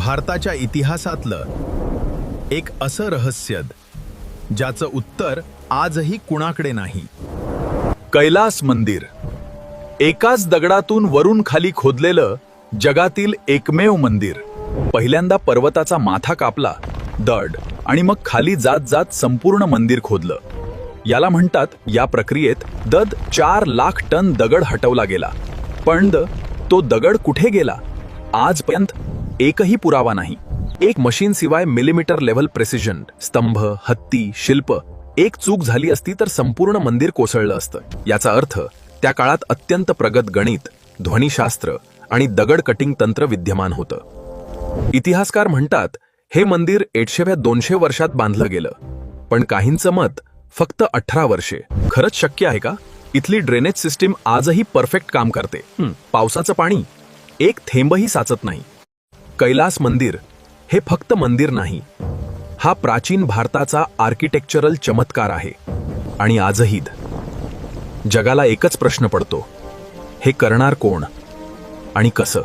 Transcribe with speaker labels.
Speaker 1: भारताच्या इतिहासातलं एक असं रहस्य ज्याचं उत्तर आजही कुणाकडे नाही. कैलास मंदिर, एकाच दगडातून वरून खाली खोदलेलं जगातील एकमेव मंदिर. पहिल्यांदा पर्वताचा माथा कापला, दड, आणि मग खाली जात जात संपूर्ण मंदिर खोदलं. याला म्हणतात, या प्रक्रियेत 4 लाख टन दगड हटवला गेला. पण तो दगड कुठे गेला आजपर्यंत एकही पुरावा नाही. एक मशीन शिवाय मिलीमीटर लेव्हल प्रेसिजन, स्तंभ, हत्ती, शिल्प, एक चूक झाली असती तर संपूर्ण मंदिर कोसळलं असतं. याचा अर्थ त्या काळात अत्यंत प्रगत गणित, ध्वनिशास्त्र आणि दगड कटिंग तंत्र विद्यमान होतं. इतिहासकार म्हणतात, हे मंदिर 150-200 वर्षात बांधलं गेलं. पण काहींचं मत फक्त 18 वर्षे. खरंच शक्य आहे का? इथली ड्रेनेज सिस्टीम आजही परफेक्ट काम करते. पावसाचं पाणी एक थेंबही साचत नाही. कैलास मंदिर हे फक्त मंदिर नाही, हा प्राचीन भारताचा आर्किटेक्चरल चमत्कार आहे. आणि आजही जगाला एकच प्रश्न पडतो, हे करणार कोण आणि कसं?